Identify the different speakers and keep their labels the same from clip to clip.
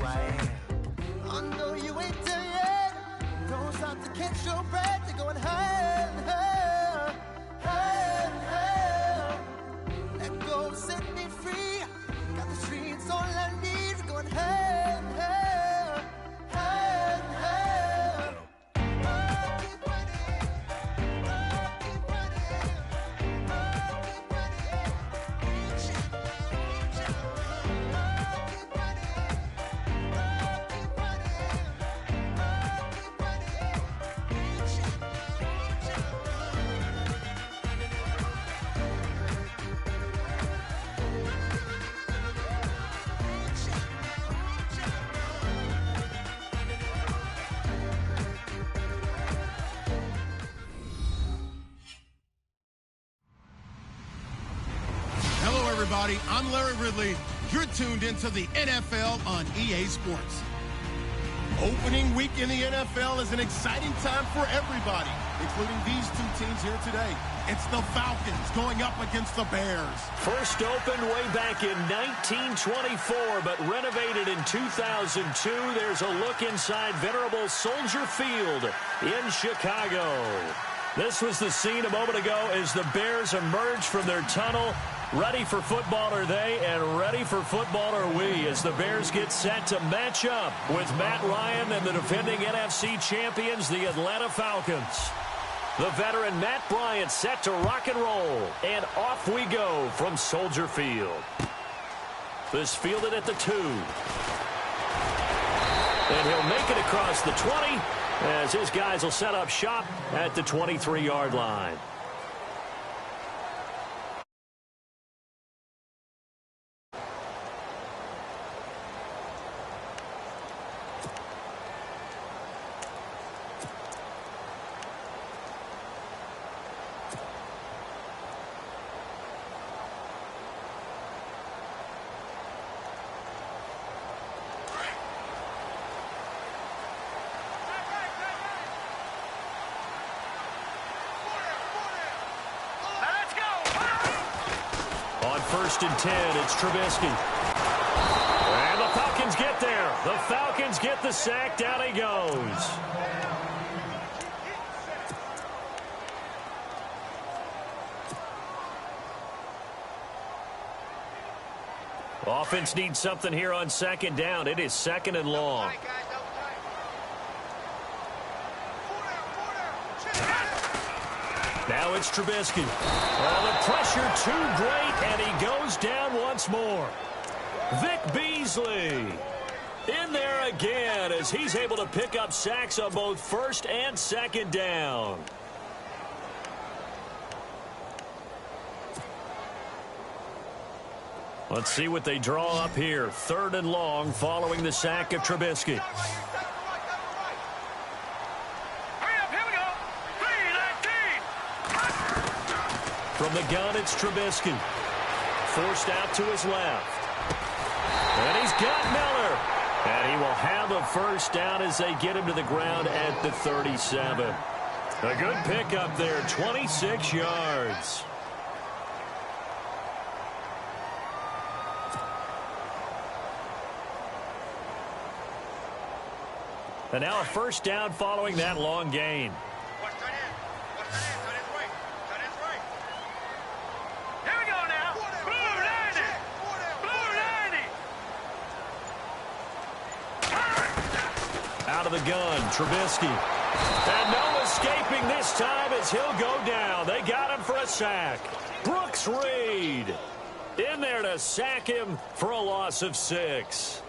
Speaker 1: who I am. I know you ain't done yet. Don't stop to catch your breath. You're going higher and higher, higher and higher. Let go, set me free. Got the streets all I need. We're going higher and higher, higher and higher. Oh, keep running. Oh, keep running. Oh, keep running. Reach out, reach out. Oh, keep running. Oh, keep running. Oh, keep running. Reach out, reach out.
Speaker 2: Hello, everybody. I'm Larry Ridley. You're tuned into the NFL on EA Sports. Opening week in the NFL is an exciting time for everybody, including these two teams here today. It's the Falcons going up against the Bears.
Speaker 3: First opened way back in 1924, but renovated in 2002. There's a look inside venerable Soldier Field in Chicago. This was the scene a moment ago as the Bears emerged from their tunnel. Ready for football are they, and ready for football are we, as the Bears get set to match up with Matt Ryan and the defending NFC champions, the Atlanta Falcons. The veteran Matt Bryant set to rock and roll, and off we go from Soldier Field. This fielded at the 2. And he'll make it across the 20, as his guys will set up shop at the 23-yard line. First and 10, it's Trubisky. And the Falcons get there. The Falcons get the sack. Down he goes. Offense needs something here on second down. It is second and long. Now it's Trubisky. Oh, the pressure too great, and he goes down once more. Vic Beasley in there again as he's able to pick up sacks on both first and second down. Let's see what they draw up here. Third and long following the sack of Trubisky. From the gun, it's Trubisky. Forced out to his left. And he's got Miller. And he will have a first down as they get him to the ground at the 37. A good pickup there, 26 yards. And now a first down following that long gain. Out of the gun, Trubisky. And no escaping this time as he'll go down. They got him for a sack. Brooks Reed in there to sack him for a loss of 6.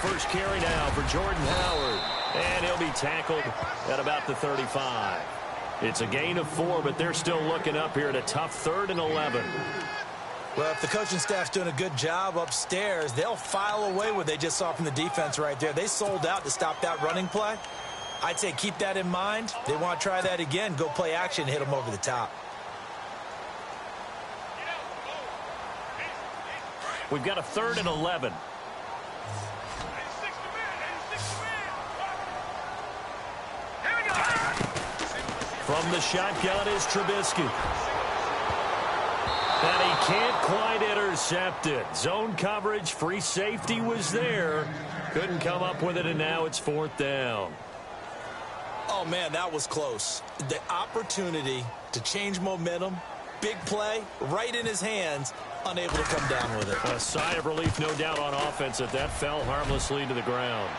Speaker 3: First carry now for Jordan Howard. And he'll be tackled at about the 35. It's a gain of 4, but they're still looking up here at a tough 3rd and 11.
Speaker 4: Well, if the coaching staff's doing a good job upstairs, they'll file away what they just saw from the defense right there. They sold out to stop that running play. I'd say keep that in mind. They want to try that again. Go play action and hit them over the top.
Speaker 3: We've got a 3rd and 11. From the shotgun is Trubisky. And he can't quite intercept it. Zone coverage, free safety was there. Couldn't come up with it, and now it's 4th down.
Speaker 4: Oh, man, that was close. The opportunity to change momentum, big play, right in his hands, unable to come down with it.
Speaker 3: A sigh of relief, no doubt, on offense that fell harmlessly to the ground.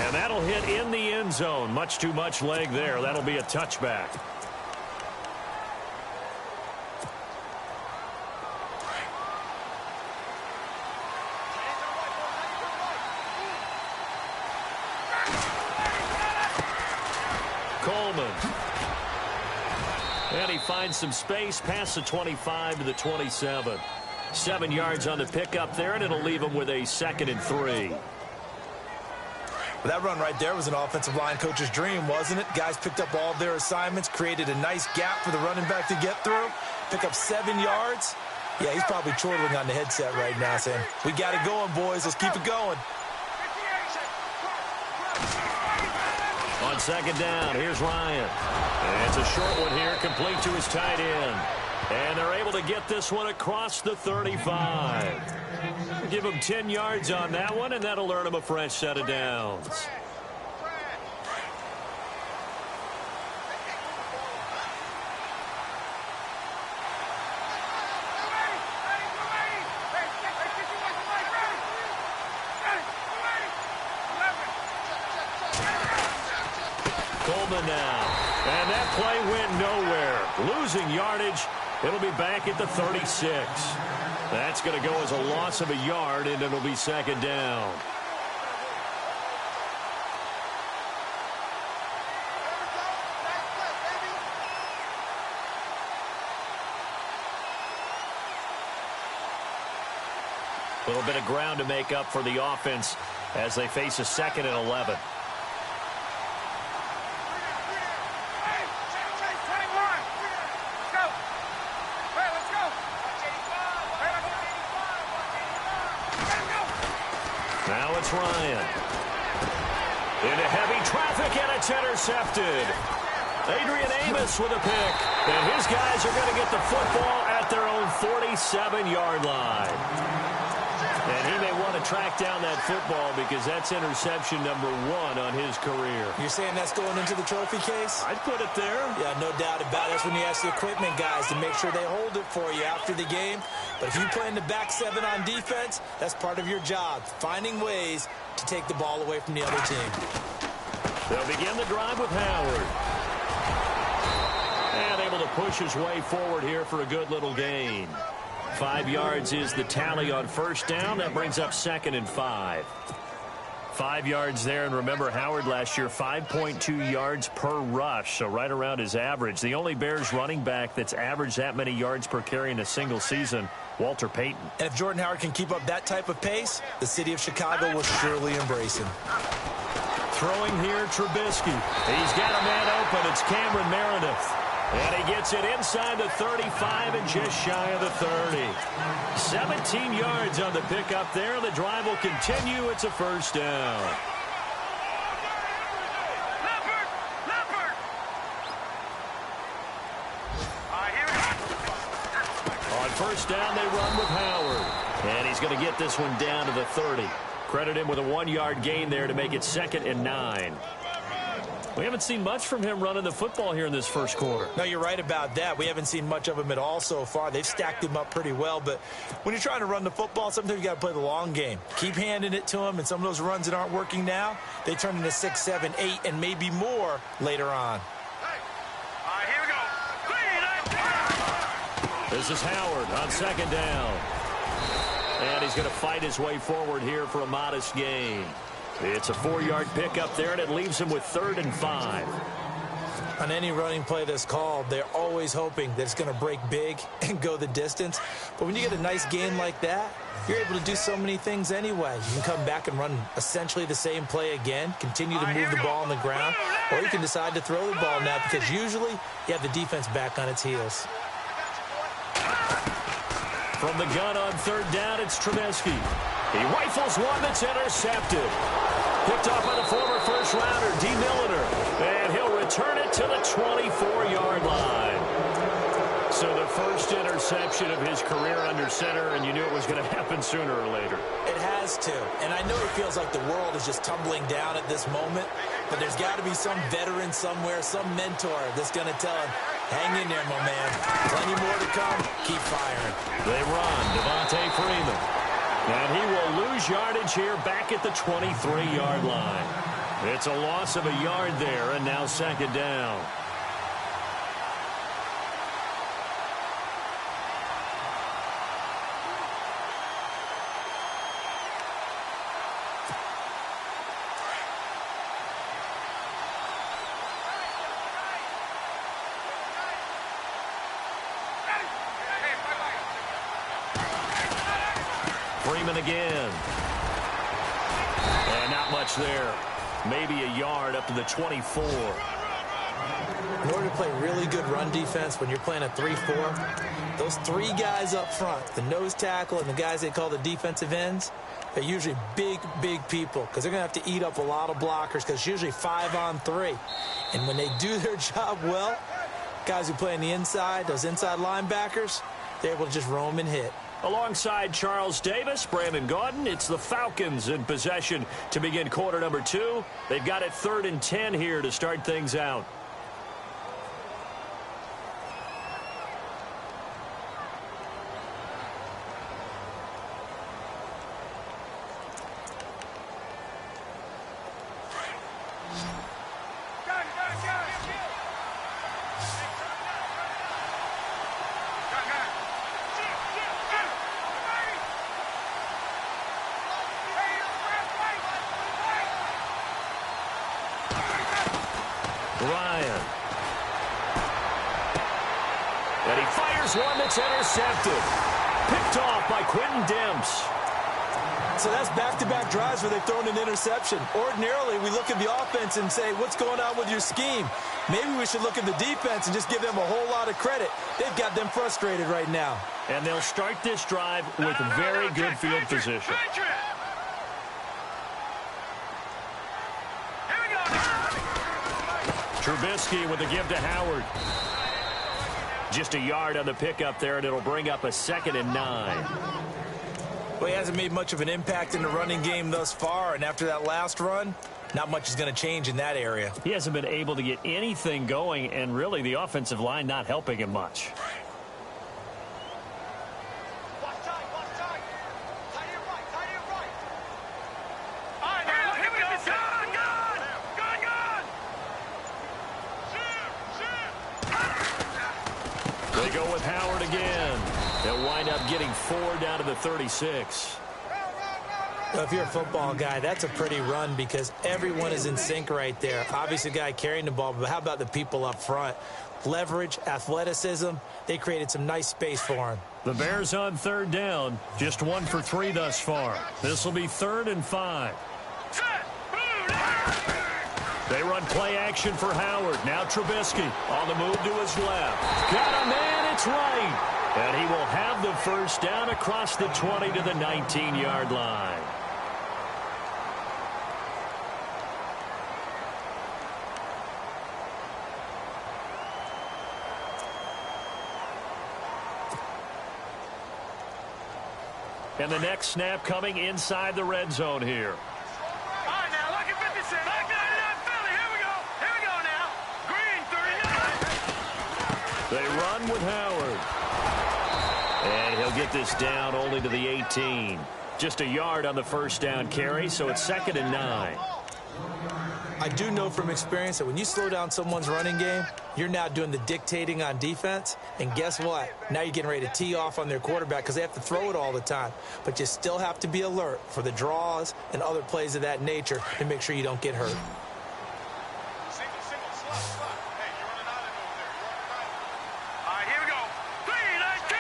Speaker 3: And that'll hit in the end zone. Much too much leg there. That'll be a touchback. Coleman. And he finds some space past the 25 to the 27. 7 yards on the pickup there, and it'll leave him with a 2nd and 3.
Speaker 4: Well, that run right there was an offensive line coach's dream, wasn't it? Guys picked up all of their assignments, created a nice gap for the running back to get through, pick up 7 yards. Yeah, he's probably chortling on the headset right now saying, we got it going, boys. Let's keep it going.
Speaker 3: On 2nd down, here's Ryan. And it's a short one here, complete to his tight end. And they're able to get this one across the 35. Give him 10 yards on that one, and that'll earn him a fresh set of downs. Coleman now. And that play went nowhere. Losing yardage. It'll be back at the 36. That's going to go as a loss of a yard, and it'll be 2nd down. A little bit of ground to make up for the offense as they face a 2nd and 11. Now it's Ryan. Into heavy traffic, and it's intercepted. Adrian Amos with a pick. And his guys are going to get the football at their own 47-yard line. And he may want to track down that football because that's interception number 1 on his career. You're saying that's going into the trophy case? I'd put it there. Yeah, no doubt about it. That's when you ask the equipment guys to make sure they hold it for you after the game. But if you play in the back 7 on defense, that's part of your job, finding ways to take the ball away from the other team. They'll begin the drive with Howard. And able to push his way forward here for a good little gain. 5 yards is the tally on 1st down. That brings up 2nd and 5. 5 yards there, and remember Howard last year, 5.2 yards per rush, so right around his average. The only Bears running back that's averaged that many yards per carry in a single season, Walter Payton. And if Jordan Howard can keep up that type of pace, the city of Chicago will surely embrace him. Throwing here, Trubisky. He's got a man open. It's Cameron Meredith. And he gets it inside the 35 and just shy of the 30. 17 yards on the pickup there. The drive will continue. It's a 1st down. On 1st down, they run with Howard. And he's going to get this one down to the 30. Credit him with a 1-yard gain there to make it 2nd and 9. We haven't seen much from him running the football here in this first quarter. No, you're right about that. We haven't seen much of him at all so far. They've stacked him up pretty well, but when you're trying to run the football, sometimes you got to play the long game. Keep handing it to him, and some of those runs that aren't working now, they turn into 6, 7, 8, and maybe more later on.
Speaker 5: Here we go.
Speaker 3: This is Howard on 2nd down. And he's going to fight his way forward here for a modest gain. It's a 4-yard pickup there, and it leaves him with 3rd and 5.
Speaker 4: On any running play that's called, they're always hoping that it's going to break big and go the distance. But when you get a nice gain like that, you're able to do so many things anyway. You can come back and run essentially the same play again, continue to move the ball on the ground, or you can decide to throw the ball now because usually you have the defense back on its heels.
Speaker 3: From the gun on third down, it's Trubisky. He rifles one that's intercepted. Picked off by the former first-rounder, D. Milliner. And he'll return it to the 24-yard line. So the first interception of his career under center, and you knew it was going to happen sooner or later.
Speaker 4: It has to. And I know it feels like the world is just tumbling down at this moment, but there's got to be some veteran somewhere, some mentor that's going to tell him, hang in there, my man. Plenty more to come. Keep firing.
Speaker 3: They run. Devontae Freeman. And he will lose yardage here back at the 23-yard line. It's a loss of a yard there, and now second down. Freeman again. And not much there. Maybe a yard up to the 24.
Speaker 4: In order to play really good run defense when you're playing a 3-4, those three guys up front, the nose tackle and the guys they call the defensive ends, they're usually big, big people because they're going to have to eat up a lot of blockers because it's usually 5-on-3. And when they do their job well, guys who play on the inside, those inside linebackers, they're able to just roam and hit.
Speaker 3: Alongside Charles Davis, Brandon Gaudin, it's the Falcons in possession to begin quarter number 2. They've got it 3rd and 10 here to start things out. Ryan. And he fires one that's intercepted. Picked off by Quentin Demps.
Speaker 4: So that's back-to-back drives where they've thrown an interception. Ordinarily, we look at the offense and say, what's going on with your scheme? Maybe we should look at the defense and just give them a whole lot of credit. They've got them frustrated right now.
Speaker 3: And they'll start this drive with very good field position. Trubisky with a give to Howard. Just a yard on the pickup there, and it'll bring up a 2nd and 9.
Speaker 4: Well, he hasn't made much of an impact in the running game thus far, and after that last run, not much is going to change in that area.
Speaker 3: He hasn't been able to get anything going, and really the offensive line not helping him much. They go with Howard again. They'll wind up getting 4 down to the 36.
Speaker 4: Well, if you're a football guy, that's a pretty run because everyone is in sync right there. Obviously, the guy carrying the ball, but how about the people up front? Leverage, athleticism, they created some nice space for him.
Speaker 3: The Bears on 3rd down, just 1 for 3 thus far. This will be 3rd and 5. They run play action for Howard. Now Trubisky on the move to his left. Got a man, it's right. And he will have the first down across the 20 to the 19-yard line. And the next snap coming inside the red zone here. They run with Howard. And he'll get this down only to the 18. Just a yard on the first down carry, so it's 2nd and 9.
Speaker 4: I do know from experience that when you slow down someone's running game, you're now doing the dictating on defense. And guess what? Now you're getting ready to tee off on their quarterback because they have to throw it all the time. But you still have to be alert for the draws and other plays of that nature to make sure you don't get hurt.
Speaker 5: All right, here we go. 319!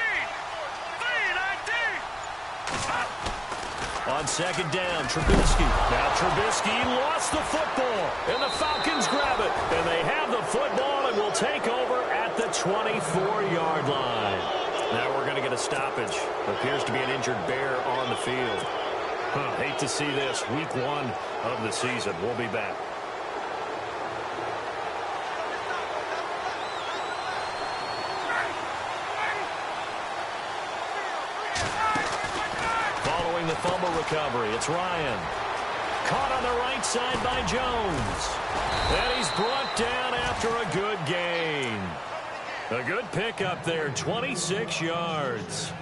Speaker 5: 319!
Speaker 3: On second down, Trubisky. Now Trubisky lost the football, and the Falcons grab it. And they have the football and will take over at the 24-yard line. Now we're going to get a stoppage. Appears to be an injured Bear on the field. Hate to see this. Week 1 of the season. We'll be back. Following the fumble recovery, it's Ryan. Caught on the right side by Jones. And he's brought down after a good gain. A good pickup there, 26 yards.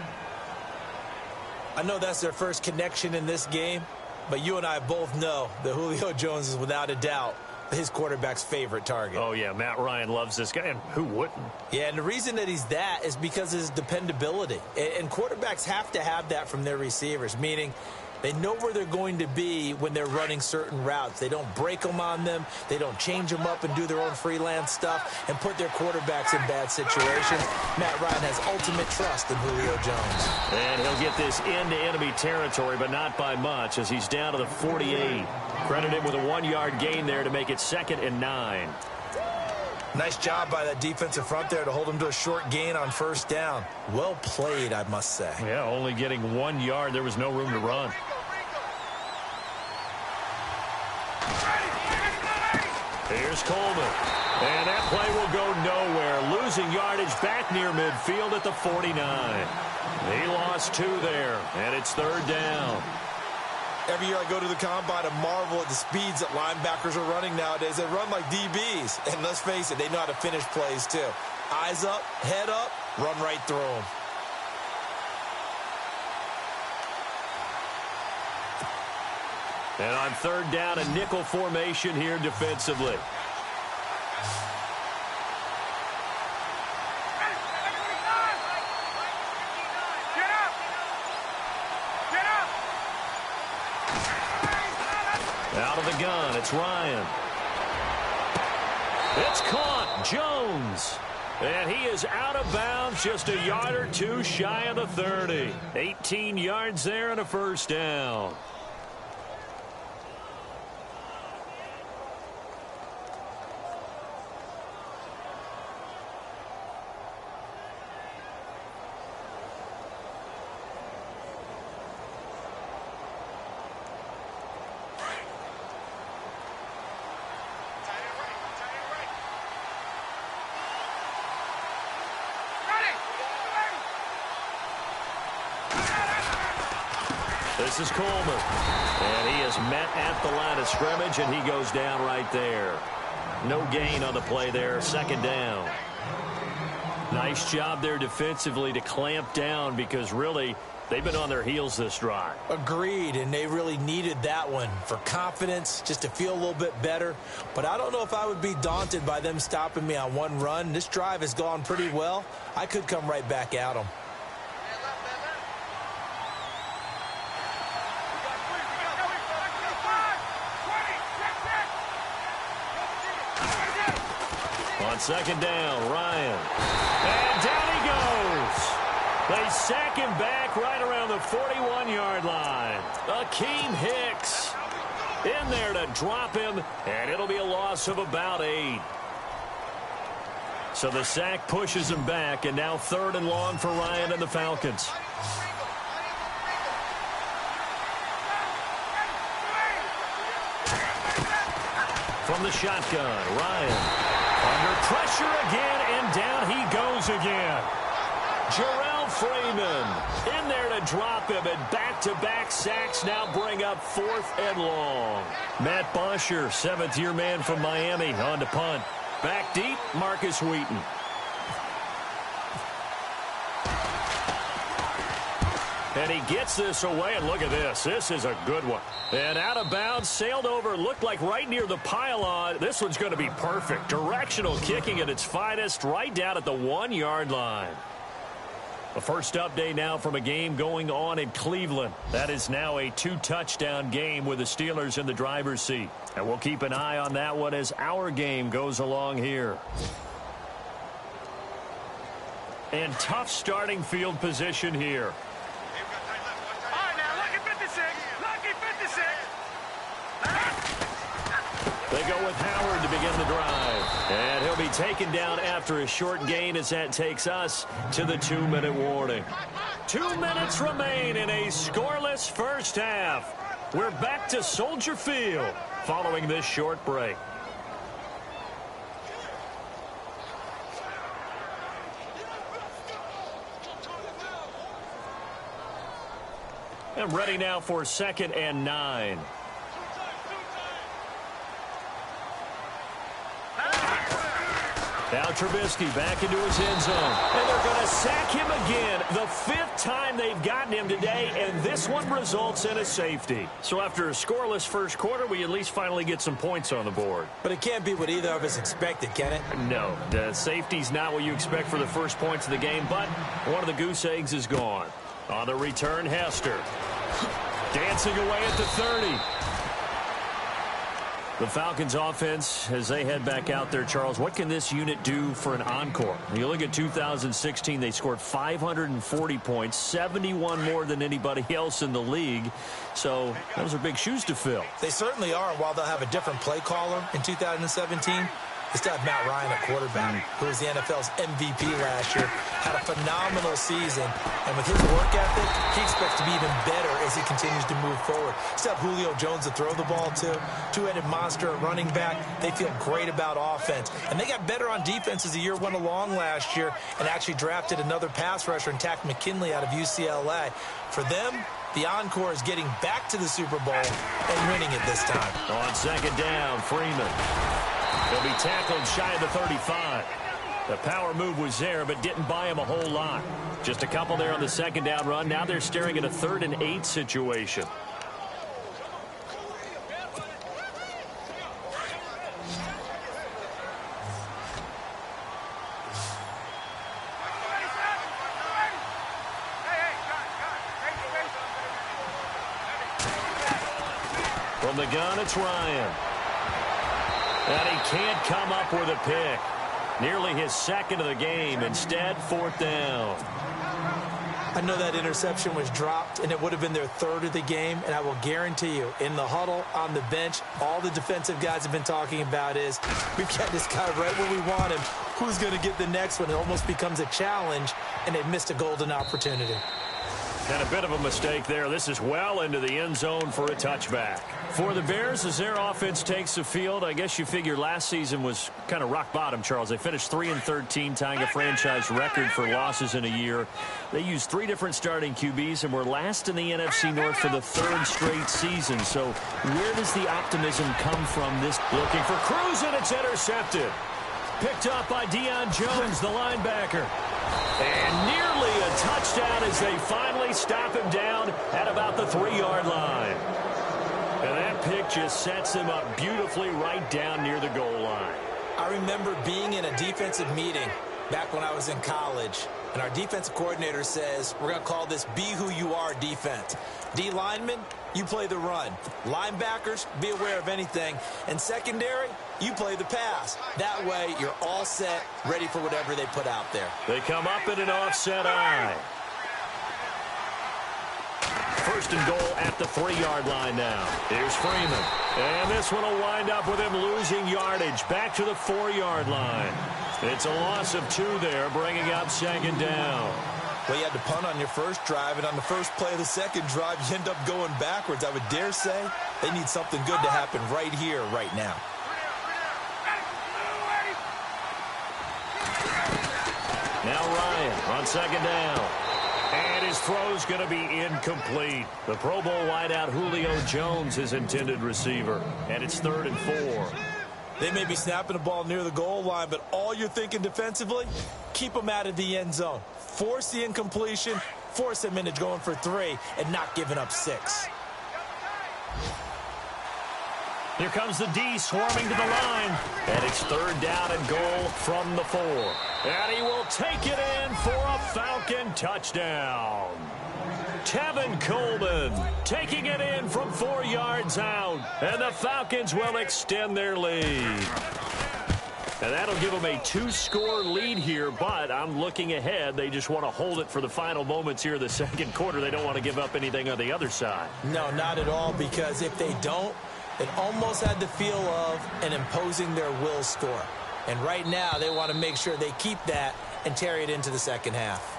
Speaker 4: I know that's their first connection in this game, but you and I both know that Julio Jones is without a doubt his quarterback's favorite target.
Speaker 3: Oh, yeah, Matt Ryan loves this guy, and who wouldn't?
Speaker 4: Yeah, and the reason that he's that is because of his dependability. And quarterbacks have to have that from their receivers, meaning they know where they're going to be when they're running certain routes. They don't break them on them. They don't change them up and do their own freelance stuff and put their quarterbacks in bad situations. Matt Ryan has ultimate trust in Julio Jones.
Speaker 3: And he'll get this into enemy territory, but not by much, as he's down to the 48. Credit him with a 1-yard gain there to make it 2nd and 9.
Speaker 4: Nice job by that defensive front there to hold him to a short gain on first down. Well played, I must say.
Speaker 3: Yeah, only getting 1 yard. There was no room to run. Here's Coleman. And that play will go nowhere. Losing yardage back near midfield at the 49. He lost 2 there, and it's 3rd down.
Speaker 4: Every year I go to the combine and marvel at the speeds that linebackers are running nowadays. They run like DBs. And let's face it, they know how to finish plays too. Eyes up, head up, run right through them.
Speaker 3: And on 3rd down, a nickel formation here defensively. Out of the gun, it's Ryan. It's caught, Jones. And he is out of bounds, just a yard or 2 shy of the 30. 18 yards there and a 1st down. This is Coleman. And he is met at the line of scrimmage, and he goes down right there. No gain on the play there. 2nd down. Nice job there defensively to clamp down, because really they've been on their heels this drive.
Speaker 4: Agreed, and they really needed that one for confidence, just to feel a little bit better. But I don't know if I would be daunted by them stopping me on one run. This drive has gone pretty well. I could come right back at them.
Speaker 3: On 2nd down, Ryan. And down he goes. They sack him back right around the 41-yard line. Akeem Hicks in there to drop him, and it'll be a loss of about 8. So the sack pushes him back, and now 3rd and long for Ryan and the Falcons. From the shotgun, Ryan. Under pressure again, and down he goes again. Jarrell Freeman in there to drop him, and back-to-back sacks now bring up 4th and long. Matt Bosher, 7th-year man from Miami, on to punt. Back deep, Marcus Wheaton. And he gets this away, and look at this. This is a good one. And out of bounds, sailed over, looked like right near the pylon. This one's going to be perfect. Directional kicking at its finest, right down at the 1-yard line. The first update now from a game going on in Cleveland. That is now a 2-touchdown game with the Steelers in the driver's seat. And we'll keep an eye on that one as our game goes along here. And tough starting field position here.
Speaker 5: All right, now look at 56.
Speaker 3: go with Howard to begin the drive. And he'll be taken down after a short gain as that takes us to the 2-minute warning. 2 minutes remain in a scoreless first half. We're back to Soldier Field following this short break. And ready now for 2nd and 9. Now Trubisky back into his end zone. And they're going to sack him again. The 5th time they've gotten him today, and this one results in a safety. So after a scoreless first quarter, we at least finally get some points on the board.
Speaker 4: But it can't be what either of us expected, can it?
Speaker 3: No, the safety's not what you expect for the first points of the game, but one of the goose eggs is gone. On the return, Hester. Dancing away at the 30. The Falcons offense, as they head back out there, Charles, what can this unit do for an encore? You look at 2016, they scored 540 points, 71 more than anybody else in the league. So those are big shoes to fill.
Speaker 4: They certainly are. While they'll have a different play caller in 2017, they still have Matt Ryan at quarterback, who was the NFL's MVP last year, had a phenomenal season, and with his work ethic, he expects to be even better as he continues to move forward. Still have Julio Jones to throw the ball to, two-headed monster at running back. They feel great about offense, and they got better on defense as the year went along last year and actually drafted another pass rusher in Takk McKinley out of UCLA. For them, the encore is getting back to the Super Bowl and winning it this time.
Speaker 3: On 2nd down, Freeman. He'll be tackled shy of the 35. The power move was there, but didn't buy him a whole lot. Just a couple there on the 2nd down run. Now they're staring at a 3rd and 8 situation. From the gun, it's Ryan. And he can't come up with a pick. Nearly his 2nd of the game. Instead, 4th down.
Speaker 4: I know that interception was dropped, and it would have been their 3rd of the game, and I will guarantee you, in the huddle, on the bench, all the defensive guys have been talking about is, we've got this guy right where we want him. Who's going to get the next one? It almost becomes a challenge, and they've missed a golden opportunity.
Speaker 3: And a bit of a mistake there. This is well into the end zone for a touchback. For the Bears, as their offense takes the field, I guess you figure last season was kind of rock bottom, Charles. They finished 3-13, tying a franchise record for losses in a year. They used 3 different starting QBs and were last in the NFC North for the 3rd straight season. So where does the optimism come from this? Looking for Cruz, and it's intercepted. Picked up by Deion Jones, the linebacker. And nearly a touchdown as they finally stop him down at about the 3-yard line. And that pick just sets him up beautifully right down near the goal line.
Speaker 4: I remember being in a defensive meeting back when I was in college, and our defensive coordinator says, we're going to call this Be Who You Are defense. D linemen, you play the run. Linebackers, be aware of anything. And secondary, you play the pass. That way, you're all set, ready for whatever they put out there.
Speaker 3: They come up in an offset eye. 1st and goal at the 3-yard line now. Here's Freeman. And this one will wind up with him losing yardage back to the 4-yard line. It's a loss of 2 there, bringing up 2nd down.
Speaker 4: Well, you had to punt on your first drive, and on the first play of the second drive, you end up going backwards. I would dare say they need something good to happen right here, right now.
Speaker 3: Now Ryan on 2nd down. And his throw's going to be incomplete. The Pro Bowl wideout Julio Jones, his intended receiver. And it's 3rd and 4.
Speaker 4: They may be snapping the ball near the goal line, but all you're thinking defensively, keep them out of the end zone. Force the incompletion, force them into going for 3, and not giving up 6.
Speaker 3: Here comes the D swarming to the line. And it's 3rd down and goal from the 4. And he will take it in for a Falcon touchdown. Tevin Coleman taking it in from 4 yards out. And the Falcons will extend their lead. And that'll give them a 2-score lead here, but I'm looking ahead. They just want to hold it for the final moments here of the 2nd quarter. They don't want to give up anything on the other side.
Speaker 4: No, not at all, because if they don't, It almost had the feel of an imposing their will score. And right now, they want to make sure they keep that and carry it into the second half.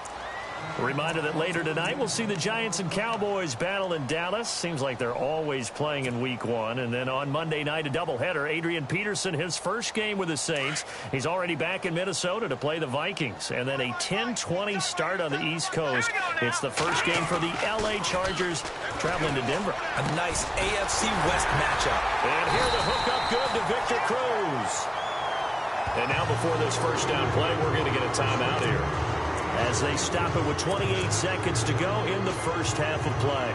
Speaker 3: A reminder that later tonight we'll see the Giants and Cowboys battle in Dallas. Seems like they're always playing in week 1. And then on Monday night, a doubleheader. Adrian Peterson, his first game with the Saints. He's already back in Minnesota to play the Vikings. And then a 10-20 start on the East Coast. It's the first game for the L.A. Chargers traveling to Denver.
Speaker 4: A nice AFC West matchup.
Speaker 3: And here the hook up good to Victor Cruz. And now before this first down play, we're going to get a timeout here, as they stop it with 28 seconds to go in the first half of play.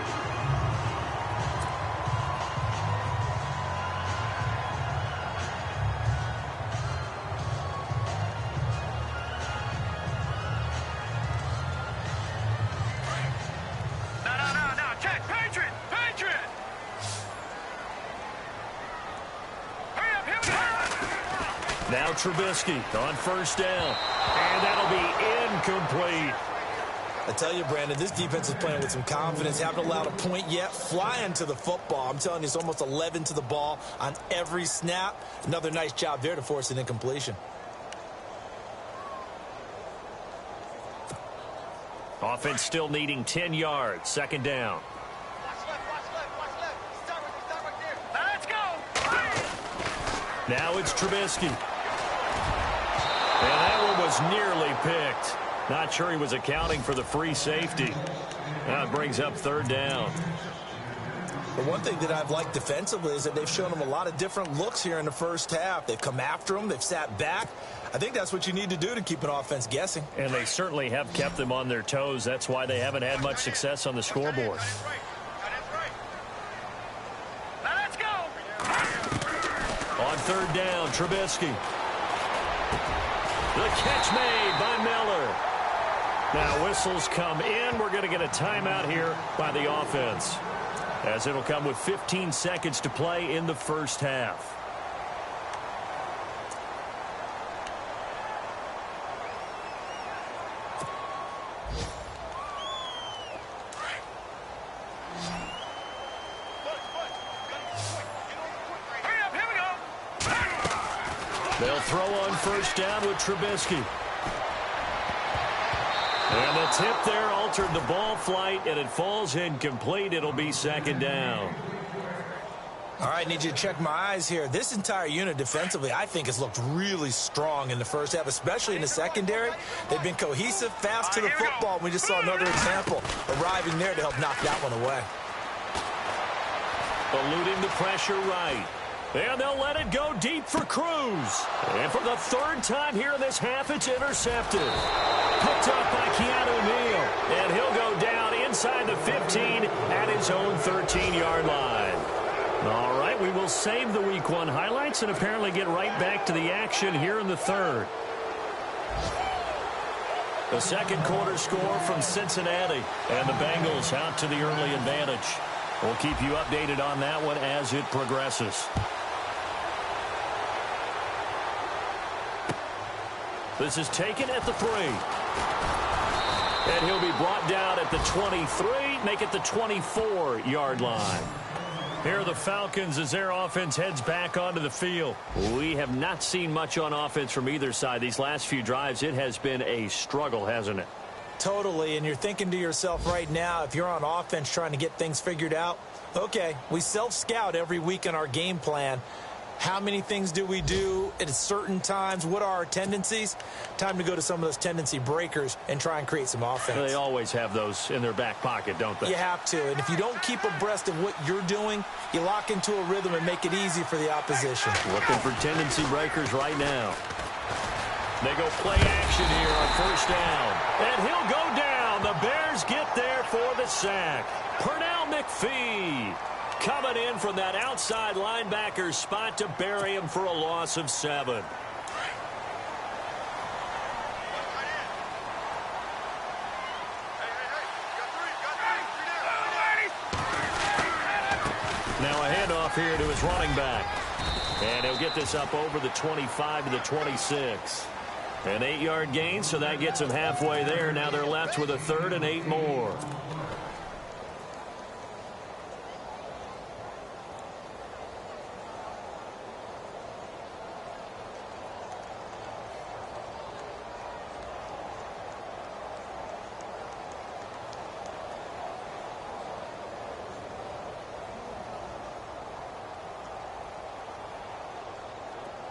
Speaker 5: No. Check. Patriot. Hurry up. Here we go.
Speaker 3: Now Trubisky on first down. And that'll be incomplete.
Speaker 4: I tell you, Brandon, this defense is playing with some confidence. Haven't allowed a point yet. Flying to the football. I'm telling you, it's almost 11 to the ball on every snap. Another nice job there to force an incompletion.
Speaker 3: Offense still needing 10 yards. Second down.
Speaker 1: Watch left. Start right there.
Speaker 5: Now let's go.
Speaker 3: Now it's Trubisky. And that one was nearly picked. Not sure he was accounting for the free safety. That brings up third down.
Speaker 4: The one thing that I've liked defensively is that they've shown them a lot of different looks here in the first half. They've come after them. They've sat back. I think that's what you need to do to keep an offense guessing.
Speaker 3: And they certainly have kept them on their toes. That's why they haven't had much success on the scoreboard.
Speaker 5: Now let's go.
Speaker 3: On third down, Trubisky. The catch made by Miller. Now whistles come in. We're going to get a timeout here by the offense, as it'll come with 15 seconds to play in the first half. They'll throw on first down with Trubisky. And the tip there altered the ball flight, and it falls incomplete. It'll be second down.
Speaker 4: All right, need you to check my eyes here. This entire unit defensively, I think, has looked really strong in the first half, especially in the secondary. They've been cohesive, fast to the football. We just saw another example arriving there to help knock that one away.
Speaker 3: Eluding the pressure right. And they'll let it go deep for Cruz. And for the third time here in this half, it's intercepted. Picked up by Keanu Neal. And he'll go down inside the 15 at his own 13-yard line. All right, we will save the Week 1 highlights and apparently get right back to the action here in the third. The second quarter score from Cincinnati. And the Bengals out to the early advantage. We'll keep you updated on that one as it progresses. This is taken at the 3. And he'll be brought down at the 23, make it the 24-yard line. Here are the Falcons as their offense heads back onto the field. We have not seen much on offense from either side. These last few drives, it has been a struggle, hasn't it?
Speaker 4: Totally, and you're thinking to yourself right now, if you're on offense trying to get things figured out, okay, we self-scout every week in our game plan. How many things do we do at certain times? What are our tendencies? Time to go to some of those tendency breakers and try and create some offense.
Speaker 3: They always have those in their back pocket, don't they?
Speaker 4: You have to, and if you don't keep abreast of what you're doing, you lock into a rhythm and make it easy for the opposition.
Speaker 3: Looking for tendency breakers right now. They go play action here on first down. And he'll go down. The Bears get there for the sack. Pernell McPhee coming in from that outside linebacker spot to bury him for a loss of 7. Now a handoff here to his running back. And he'll get this up over the 25 to the 26. An 8-yard gain, so that gets him halfway there. Now they're left with a 3rd and 8 more.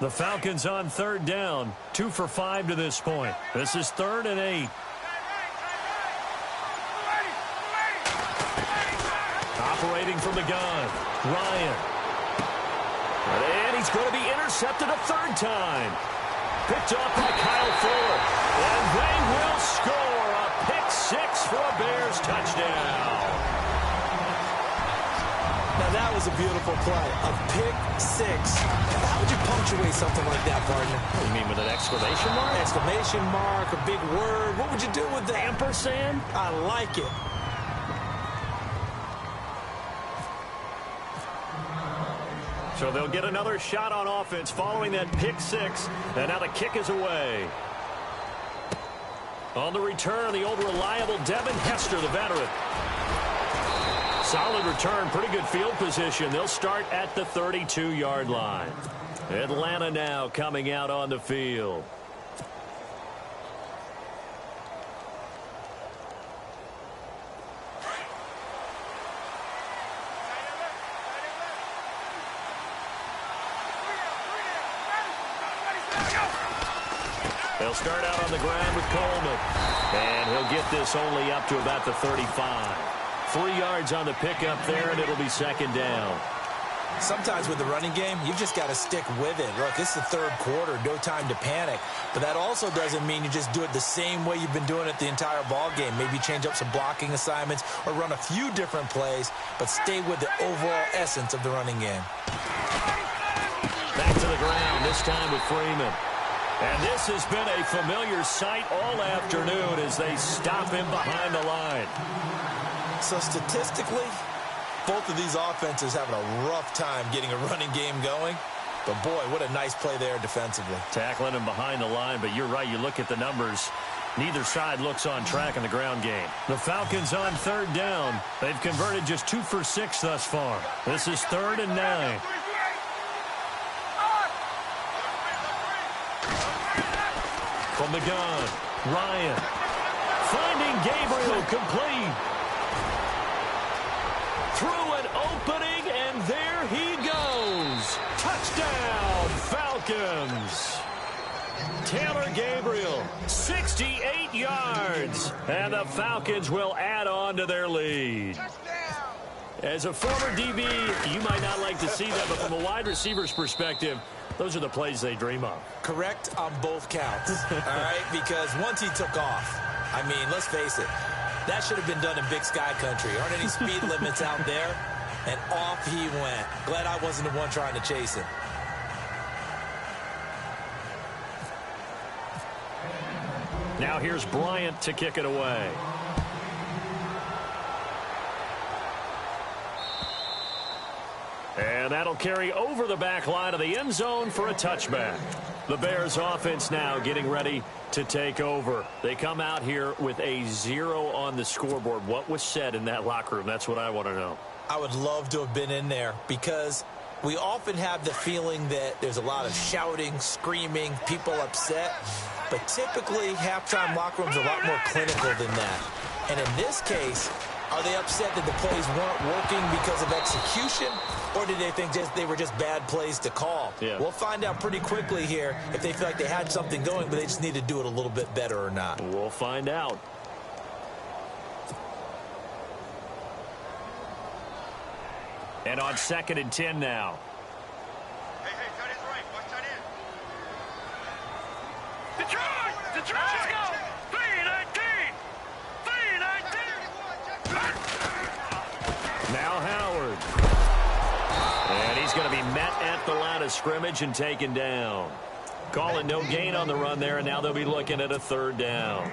Speaker 3: The Falcons on third down, 2 for 5 to this point. This is 3rd and 8. Operating from the gun, Ryan. And he's going to be intercepted a 3rd time. Picked off by Kyle Fuller. And they will score a pick 6 for a Bears touchdown.
Speaker 4: Now, that was a beautiful play. A pick 6. How would you punctuate something like that, partner?
Speaker 3: What do you mean, with an exclamation mark?
Speaker 4: Exclamation mark, a big word. What would you do with that?
Speaker 3: Ampersand?
Speaker 4: I like it.
Speaker 3: So they'll get another shot on offense following that pick 6. And now the kick is away. On the return, the old reliable Devin Hester, the veteran. Solid return, pretty good field position. They'll start at the 32-yard line. Atlanta now coming out on the field. They'll start out on the ground with Coleman. And he'll get this only up to about the 35. 3 yards on the pickup there, and it'll be 2nd down.
Speaker 4: Sometimes with the running game, you've just got to stick with it. Look, it's the 3rd quarter, no time to panic. But that also doesn't mean you just do it the same way you've been doing it the entire ball game. Maybe change up some blocking assignments or run a few different plays, but stay with the overall essence of the running game.
Speaker 3: Back to the ground, this time with Freeman. And this has been a familiar sight all afternoon as they stop him behind the line.
Speaker 4: So statistically, both of these offenses having a rough time getting a running game going. But, boy, what a nice play there defensively.
Speaker 3: Tackling him behind the line, but you're right. You look at the numbers. Neither side looks on track in the ground game. The Falcons on 3rd down. They've converted just 2 for 6 thus far. This is 3rd and 9. From the gun, Ryan. Finding Gabriel complete. Through an opening, and there he goes. Touchdown, Falcons. Taylor Gabriel, 68 yards. And the Falcons will add on to their lead. As a former DB, you might not like to see that, but from a wide receiver's perspective, those are the plays they dream of.
Speaker 4: Correct on both counts, all right? Because once he took off, I mean, let's face it, that should have been done in Big Sky Country. Aren't any speed limits out there? And off he went. Glad I wasn't the one trying to chase him.
Speaker 3: Now here's Bryant to kick it away. And that'll carry over the back line of the end zone for a touchback. The Bears offense now getting ready to take over. They come out here with a 0 on the scoreboard. What was said in that locker room? That's what I want to know.
Speaker 4: I would love to have been in there because we often have the feeling that there's a lot of shouting, screaming, people upset. But typically, halftime locker rooms are a lot more clinical than that. And in this case, are they upset that the plays weren't working because of execution? Or did they think they were just bad plays to call?
Speaker 3: Yeah.
Speaker 4: We'll find out pretty quickly here if they feel like they had something going, but they just need to do it a little bit better or not.
Speaker 3: We'll find out. And on 2nd and 10 now.
Speaker 5: Hey, tight end's right. Watch tight end. Detroit! Let's go! 3-19! 3-19!
Speaker 3: Now Howard. And he's going to be met at the line of scrimmage and taken down. Calling no gain on the run there, and now they'll be looking at a 3rd down.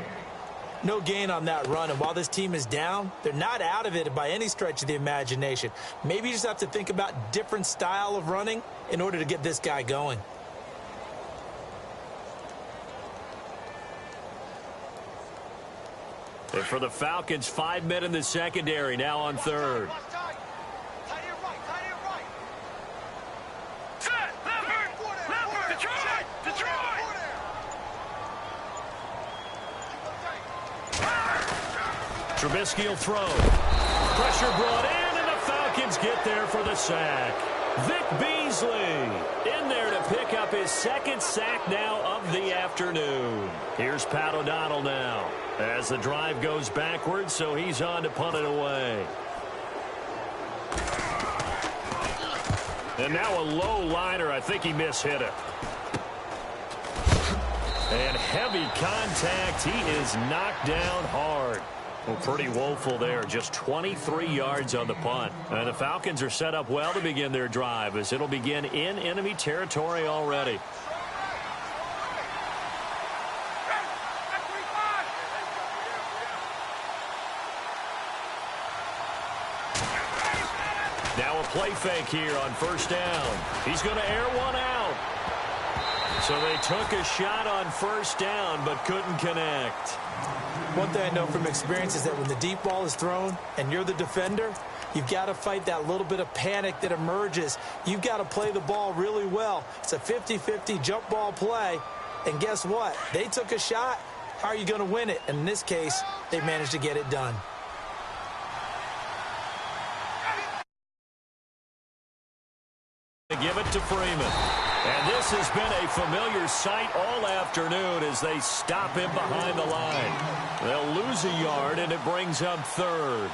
Speaker 4: No gain on that run, and while this team is down, they're not out of it by any stretch of the imagination. Maybe you just have to think about different style of running in order to get this guy going.
Speaker 3: And for the Falcons, 5 men in the secondary, now on 3rd.
Speaker 5: Set! Leopard! Detroit!
Speaker 3: Trubisky will throw. Pressure brought in, and the Falcons get there for the sack. Vic Beasley in there to pick up his second sack now of the afternoon. Here's Pat O'Donnell now as the drive goes backwards, so he's on to punt it away. And now a low liner. I think he mishit it. And heavy contact. He is knocked down hard. Well, pretty woeful there. Just 23 yards on the punt. And the Falcons are set up well to begin their drive as it'll begin in enemy territory already. Now a play fake here on first down. He's going to air one out. So they took a shot on first down but couldn't connect.
Speaker 4: One thing I know from experience is that when the deep ball is thrown and you're the defender, you've got to fight that little bit of panic that emerges. You've got to play the ball really well. It's a 50-50 jump ball play. And guess what? They took a shot. How are you going to win it? And in this case, they managed to get it done.
Speaker 3: Give it to Freeman. And this has been a familiar sight all afternoon as they stop him behind the line. They'll lose a yard, and it brings up third.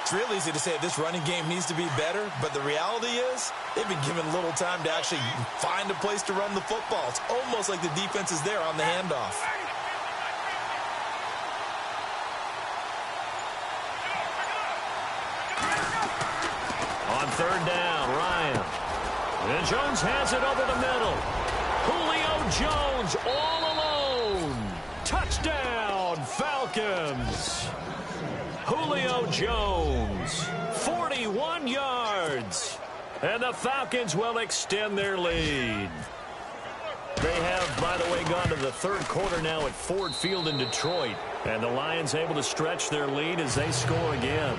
Speaker 4: It's real easy to say this running game needs to be better, but the reality is they've been given little time to actually find a place to run the football. It's almost like the defense is there on the handoff.
Speaker 3: On third down, Ryan. And Jones has it over the middle. Julio Jones all alone. Touchdown, Falcons. Julio Jones, 41 yards. And the Falcons will extend their lead. They have, by the way, gone to the third quarter now at Ford Field in Detroit. And the Lions able to stretch their lead as they score again.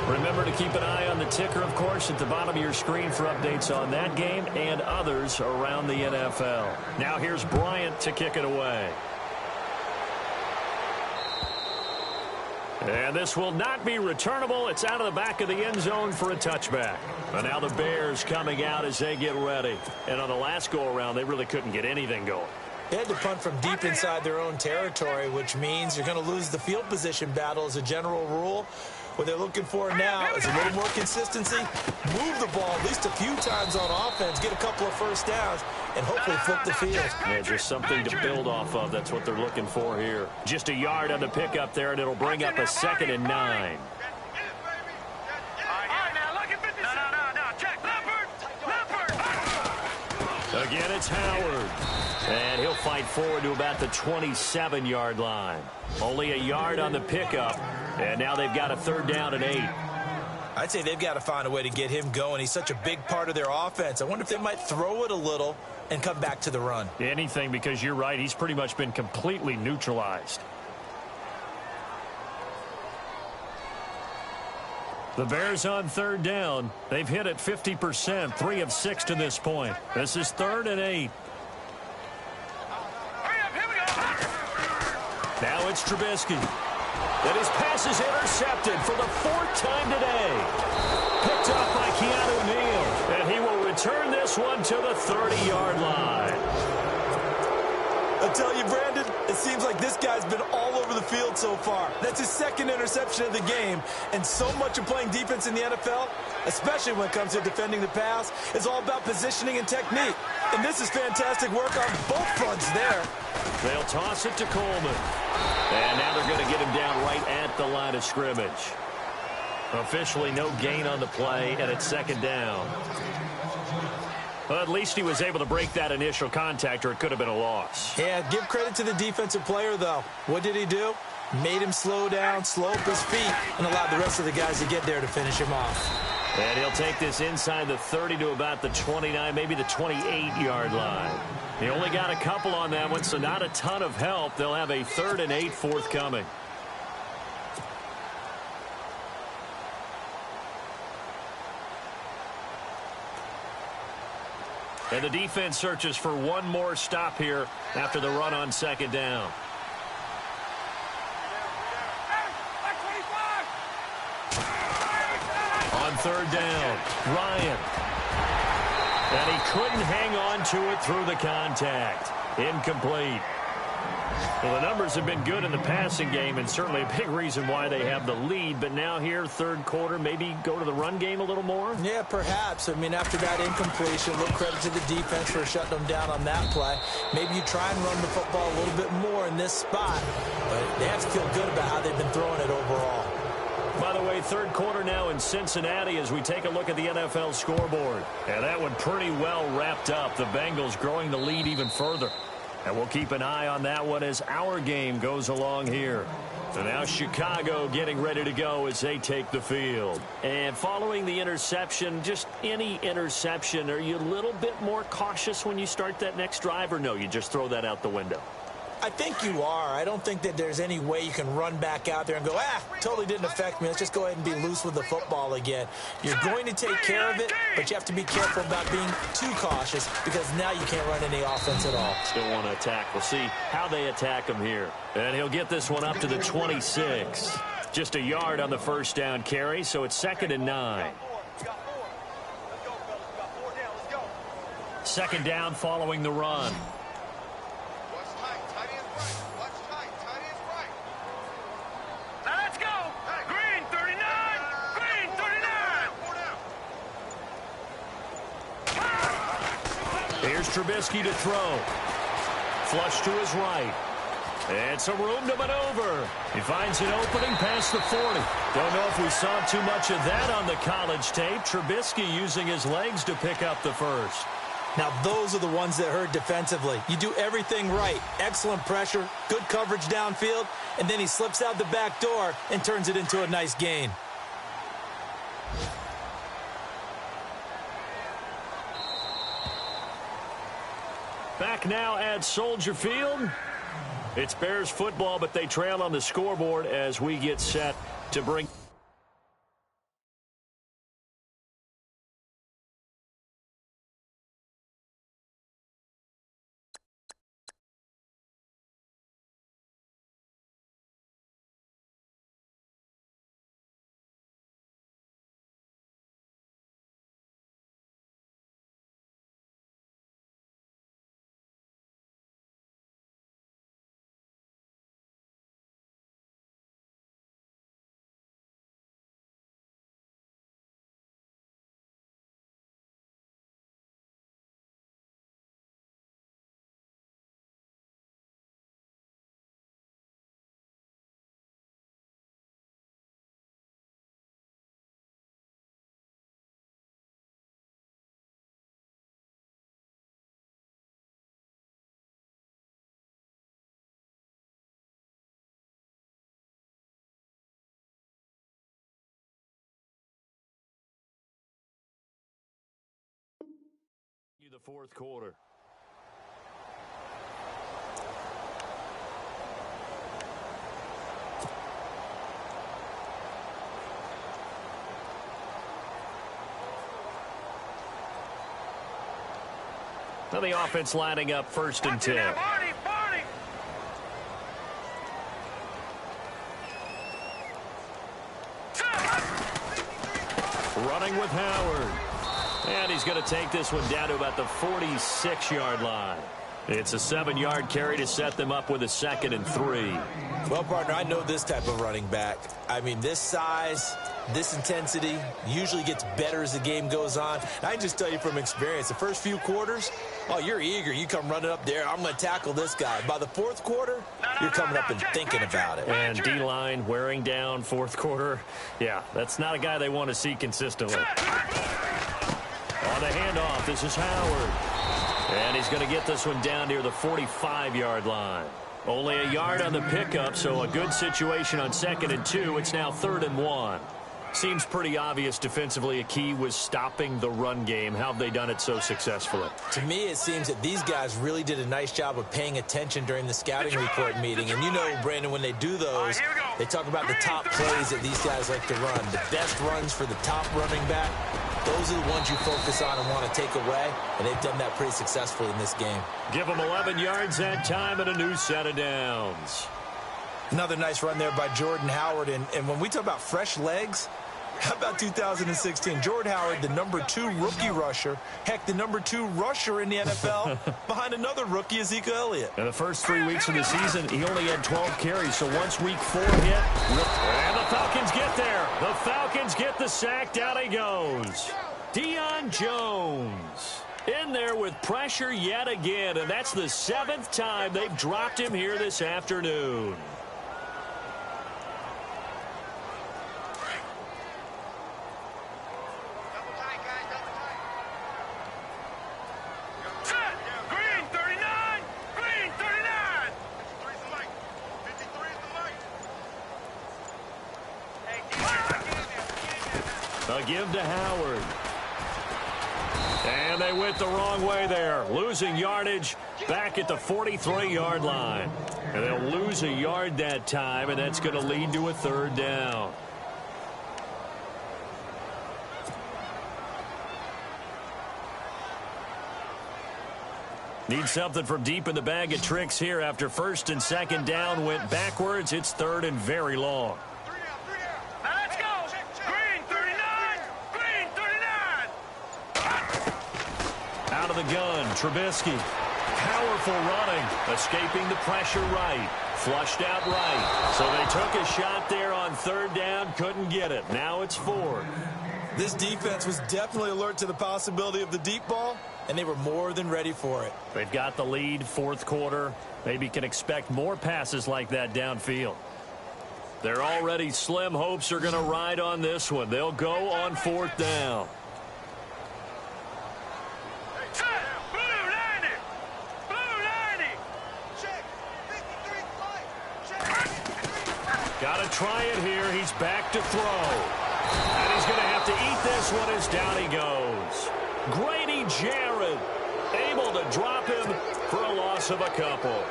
Speaker 3: Remember to keep an eye on the ticker, of course, at the bottom of your screen for updates on that game and others around the NFL. Now here's Bryant to kick it away. And this will not be returnable. It's out of the back of the end zone for a touchback. And now the Bears coming out as they get ready. And on the last go-around, they really couldn't get anything going.
Speaker 4: They had to punt from deep inside their own territory, which means you're going to lose the field position battle as a general rule. What they're looking for now is a little more consistency, move the ball at least a few times on offense, get a couple of first downs, and hopefully flip the field.
Speaker 3: Yeah, just something to build off of. That's what they're looking for here. Just a yard on the pickup there, and it'll bring up a 2nd and 9. Again, it's Howard. And he'll fight forward to about the 27-yard line. Only a yard on the pickup, and now they've got a 3rd down and 8.
Speaker 4: I'd say they've got to find a way to get him going. He's such a big part of their offense. I wonder if they might throw it a little and come back to the run.
Speaker 3: Anything, because you're right. He's pretty much been completely neutralized. The Bears on 3rd down. They've hit it 50%, 3 of 6 to this point. This is 3rd and 8. Now it's Trubisky. And his pass is intercepted for the 4th time today. Picked up by Keanu Neal. And he will return this one to the 30-yard line.
Speaker 4: I'll tell you, Brandon, it seems like this guy's been all over the field so far. That's his 2nd interception of the game. And so much of playing defense in the NFL, especially when it comes to defending the pass, is all about positioning and technique. And this is fantastic work on both fronts there.
Speaker 3: They'll toss it to Coleman. And now they're going to get him down right at the line of scrimmage. Officially no gain on the play, and it's 2nd down. Well, at least he was able to break that initial contact, or it could have been a loss.
Speaker 4: Yeah, give credit to the defensive player, though. What did he do? Made him slow down, slow up his feet, and allowed the rest of the guys to get there to finish him off.
Speaker 3: And he'll take this inside the 30 to about the 29, maybe the 28-yard line. He only got a couple on that one, so not a ton of help. They'll have a 3rd and 8 forthcoming. And the defense searches for one more stop here after the run on 2nd down. On 3rd down, Ryan. And he couldn't hang on into it through the contact. Incomplete. Well, the numbers have been good in the passing game, and certainly a big reason why they have the lead. But now here, third quarter, maybe go to the run game a little more?
Speaker 4: Yeah, perhaps. I mean, after that incompletion, a little credit to the defense for shutting them down on that play. Maybe you try and run the football a little bit more in this spot. But they have to feel good about how they've been throwing it overall.
Speaker 3: By the way, third quarter now in Cincinnati as we take a look at the NFL scoreboard. And that one pretty well wrapped up. The Bengals growing the lead even further. And we'll keep an eye on that one as our game goes along here. So now Chicago getting ready to go as they take the field. And following the interception, just any interception, are you a little bit more cautious when you start that next drive, or no, you just throw that out the window?
Speaker 4: I think you are. I don't think that there's any way you can run back out there and go, totally didn't affect me. Let's just go ahead and be loose with the football again. You're going to take care of it, but you have to be careful about being too cautious because now you can't run any offense at all.
Speaker 3: Still want to attack. We'll see how they attack him here. And he'll get this one up to the 26. Just a yard on the first down carry, so it's 2nd and 9. Second down following the run. Here's Trubisky to throw. Flush to his right. And some room to maneuver. He finds an opening past the 40. Don't know if we saw too much of that on the college tape. Trubisky using his legs to pick up the first.
Speaker 4: Now, those are the ones that hurt defensively. You do everything right. Excellent pressure, good coverage downfield, and then he slips out the back door and turns it into a nice gain.
Speaker 3: Back now at Soldier Field. It's Bears football, but they trail on the scoreboard as we get set to bring... the fourth quarter. Now the offense lining up 1st and 10. Running with Howard. And he's going to take this one down to about the 46-yard line. It's a 7-yard carry to set them up with a 2nd and 3.
Speaker 4: Well, partner, I know this type of running back. I mean, this size, this intensity usually gets better as the game goes on. I can just tell you from experience, the first few quarters, you're eager. You come running up there, I'm going to tackle this guy. By the fourth quarter, you're coming up and thinking about it.
Speaker 3: And D-line wearing down fourth quarter. Yeah, that's not a guy they want to see consistently. On the handoff, this is Howard. And he's going to get this one down near the 45-yard line. Only a yard on the pickup, so a good situation on 2nd and 2. It's now 3rd and 1. Seems pretty obvious defensively a key was stopping the run game. How have they done it so successfully?
Speaker 4: To me, it seems that these guys really did a nice job of paying attention during the scouting report meeting. And you know, Brandon, when they do those, they talk about the top plays that these guys like to run. The best runs for the top running back. Those are the ones you focus on and want to take away, and they've done that pretty successfully in this game.
Speaker 3: Give them 11 yards that time and a new set of downs.
Speaker 4: Another nice run there by Jordan Howard, and when we talk about fresh legs, How about 2016? Jordan Howard, the #2 rookie rusher. Heck, the #2 rusher in the NFL behind another rookie, Ezekiel Elliott.
Speaker 3: In the first 3 weeks of the season, he only had 12 carries. So once week 4 hit, and the Falcons get there. The Falcons get the sack. Down he goes. Deion Jones in there with pressure yet again. And that's the 7th time they've dropped him here this afternoon. A give to Howard. And they went the wrong way there. Losing yardage back at the 43-yard line. And they'll lose a yard that time, and that's going to lead to a 3rd down. Need something from deep in the bag of tricks here after 1st and 2nd down went backwards. It's 3rd and very long. Out of the gun, Trubisky. Powerful running, escaping the pressure right. Flushed out right. So they took a shot there on 3rd down, couldn't get it. Now it's 4th.
Speaker 4: This defense was definitely alert to the possibility of the deep ball, and they were more than ready for it.
Speaker 3: They've got the lead, 4th quarter. Maybe can expect more passes like that downfield. They're already slim hopes are going to ride on this one. They'll go on 4th down. Got to try it here. He's back to throw. And he's going to have to eat this one as down he goes. Grady Jarrett able to drop him for a loss of a couple.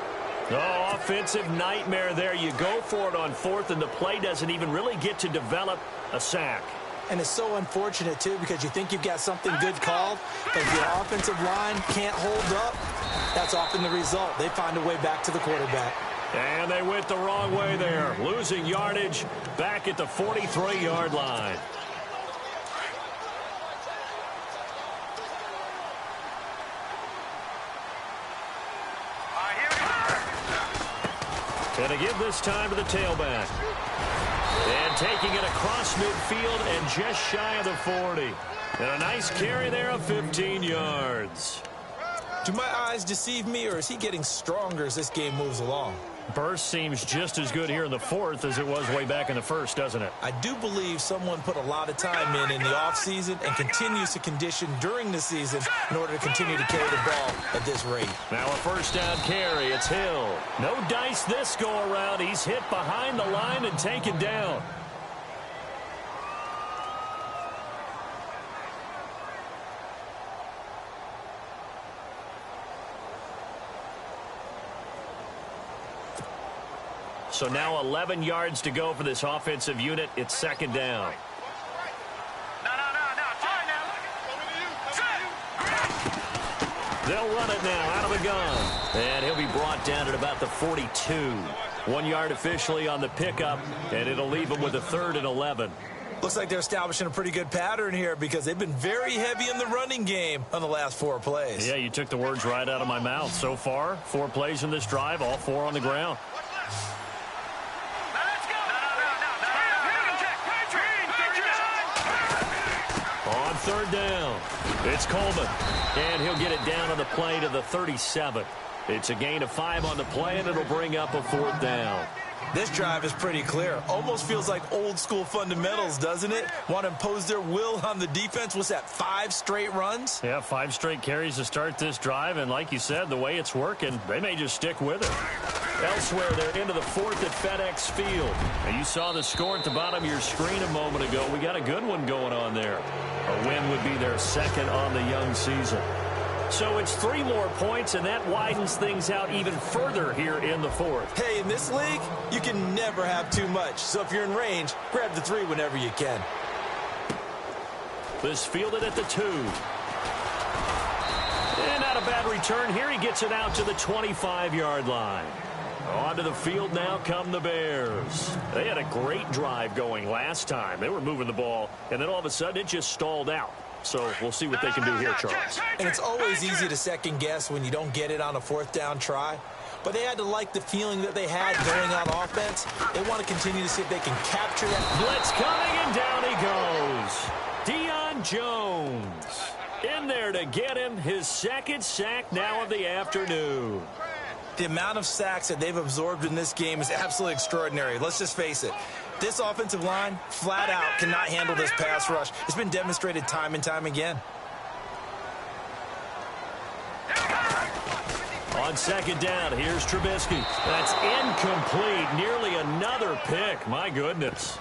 Speaker 3: Oh, offensive nightmare there. You go for it on 4th, and the play doesn't even really get to develop a sack.
Speaker 4: And it's so unfortunate, too, because you think you've got something good called, but if your offensive line can't hold up, that's often the result. They find a way back to the quarterback.
Speaker 3: And they went the wrong way there. Losing yardage back at the 43-yard line. Going to give this time to the tailback. And taking it across midfield and just shy of the 40. And a nice carry there of 15 yards.
Speaker 4: Do my eyes deceive me, or is he getting stronger as this game moves along?
Speaker 3: Burst seems just as good here in the 4th as it was way back in the 1st, doesn't it?
Speaker 4: I do believe someone put a lot of time in the offseason and continues to condition during the season in order to continue to carry the ball at this rate.
Speaker 3: Now a 1st down carry. It's Hill. No dice this go around. He's hit behind the line and taken down. So now 11 yards to go for this offensive unit. It's 2nd down. They'll run it now out of the gun. And he'll be brought down at about the 42. 1 yard officially on the pickup, and it'll leave him with a 3rd and 11.
Speaker 4: Looks like they're establishing a pretty good pattern here because they've been very heavy in the running game on the last 4 plays.
Speaker 3: Yeah, you took the words right out of my mouth. So far, 4 plays in this drive, all 4 on the ground. On 3rd down, it's Coleman, and he'll get it down on the play to the 37. It's a gain of 5 on the play, and it'll bring up a 4th down.
Speaker 4: This drive is pretty clear. Almost feels like old school fundamentals, doesn't it? Want to impose their will on the defense. What's that, 5 straight runs?
Speaker 3: Yeah, 5 straight carries to start this drive, and like you said, the way it's working, they may just stick with it. Elsewhere, they're into the 4th at FedEx Field. And you saw the score at the bottom of your screen a moment ago. We got a good one going on there. A win would be their 2nd on the young season. So it's 3 more points, and that widens things out even further here in the 4th.
Speaker 4: Hey, in this league, you can never have too much. So if you're in range, grab the 3 whenever you can.
Speaker 3: This fielded at the 2. And not a bad return here. He gets it out to the 25-yard line. Onto the field now come the Bears. They had a great drive going last time. They were moving the ball, and then all of a sudden it just stalled out. So we'll see what they can do here, Charles.
Speaker 4: And it's always easy to second guess when you don't get it on a fourth down try. But they had to like the feeling that they had going on offense. They want to continue to see if they can capture that.
Speaker 3: Blitz coming, and down he goes. Deion Jones in there to get him his second sack now of the afternoon.
Speaker 4: The amount of sacks that they've absorbed in this game is absolutely extraordinary. Let's just face it. This offensive line, flat out, cannot handle this pass rush. It's been demonstrated time and time again.
Speaker 3: On second down, here's Trubisky. That's incomplete. Nearly another pick. My goodness.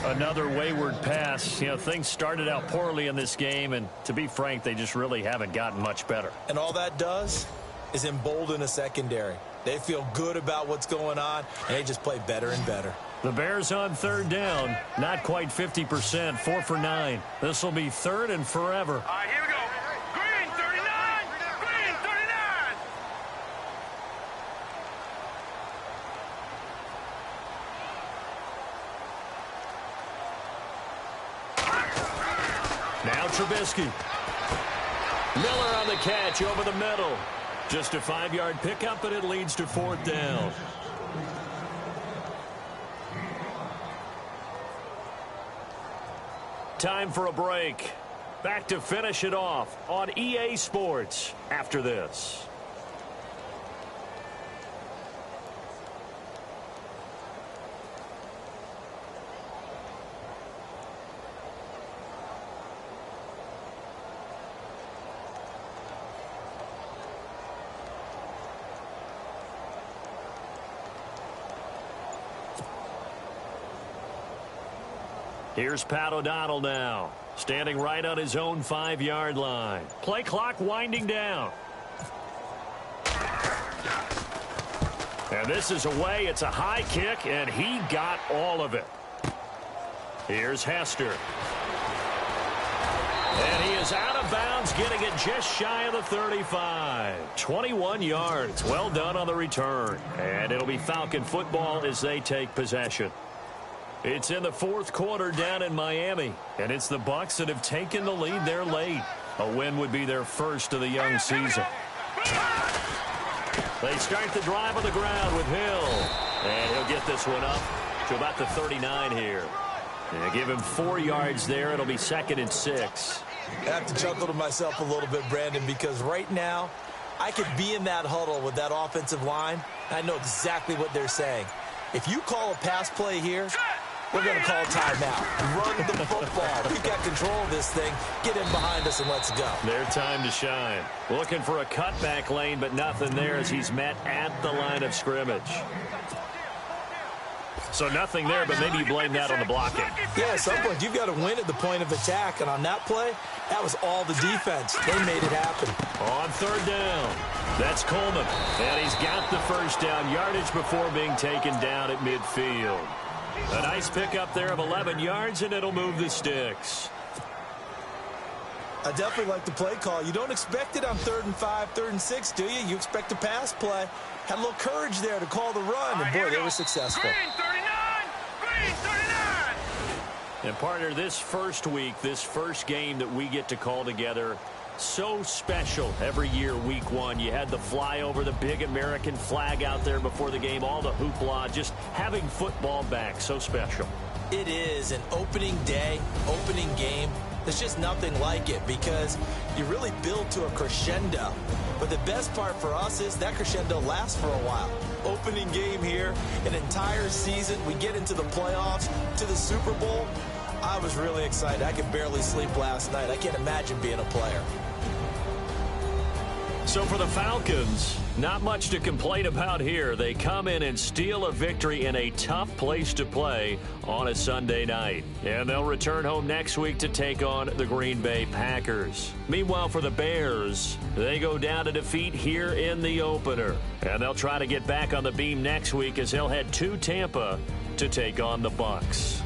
Speaker 3: Another wayward pass. You know, things started out poorly in this game, and to be frank, they just really haven't gotten much better.
Speaker 4: And all that does is embolden a secondary. They feel good about what's going on, and they just play better and better.
Speaker 3: The Bears on third down. Not quite 50%. 4 for 9. This will be third and forever.
Speaker 5: All right, here we go. Green 39. Green 39.
Speaker 3: Now Trubisky. Miller on the catch over the middle. Just a 5-yard pickup, and it leads to fourth down. Time for a break. Back to finish it off on EA Sports after this. Here's Pat O'Donnell now, standing right on his own 5-yard line. Play clock winding down. And this is away. It's a high kick, and he got all of it. Here's Hester. And he is out of bounds, getting it just shy of the 35. 21 yards. Well done on the return. And it'll be Falcon football as they take possession. It's in the fourth quarter down in Miami, and it's the Bucs that have taken the lead there late. A win would be their first of the young season. They start the drive on the ground with Hill, and he'll get this one up to about the 39 here. And give him 4 yards there. It'll be 2nd and 6.
Speaker 4: I have to chuckle to myself a little bit, Brandon, because right now I could be in that huddle with that offensive line, and I know exactly what they're saying. If you call a pass play here, we're going to call timeout. Run the football. We've got control of this thing. Get in behind us and let's go.
Speaker 3: Their time to shine. Looking for a cutback lane, but nothing there as he's met at the line of scrimmage. So nothing there, but maybe you blame that on the blocking.
Speaker 4: Yeah, at some point you've got to win at the point of attack, and on that play, that was all the defense. They made it happen.
Speaker 3: On third down, that's Coleman, and he's got the first down yardage before being taken down at midfield. A nice pickup there of 11 yards, and it'll move the sticks.
Speaker 4: I definitely like the play call. You don't expect it on 3rd and 5, 3rd and 6, do you? You expect a pass play. Had a little courage there to call the run, and boy, they were successful.
Speaker 5: Green 39! Green 39!
Speaker 3: And partner, this first week, this first game that we get to call together, so special every year, week 1. You had the flyover, the big American flag out there before the game, all the hoopla, just having football back, so special.
Speaker 4: It is an opening day, opening game. There's just nothing like it because you really build to a crescendo. But the best part for us is that crescendo lasts for a while. Opening game here, an entire season. We get into the playoffs, to the Super Bowl. I was really excited. I could barely sleep last night. I can't imagine being a player.
Speaker 3: So for the Falcons, not much to complain about here. They come in and steal a victory in a tough place to play on a Sunday night. And they'll return home next week to take on the Green Bay Packers. Meanwhile, for the Bears, they go down to defeat here in the opener. And they'll try to get back on the beam next week as they'll head to Tampa to take on the Bucs.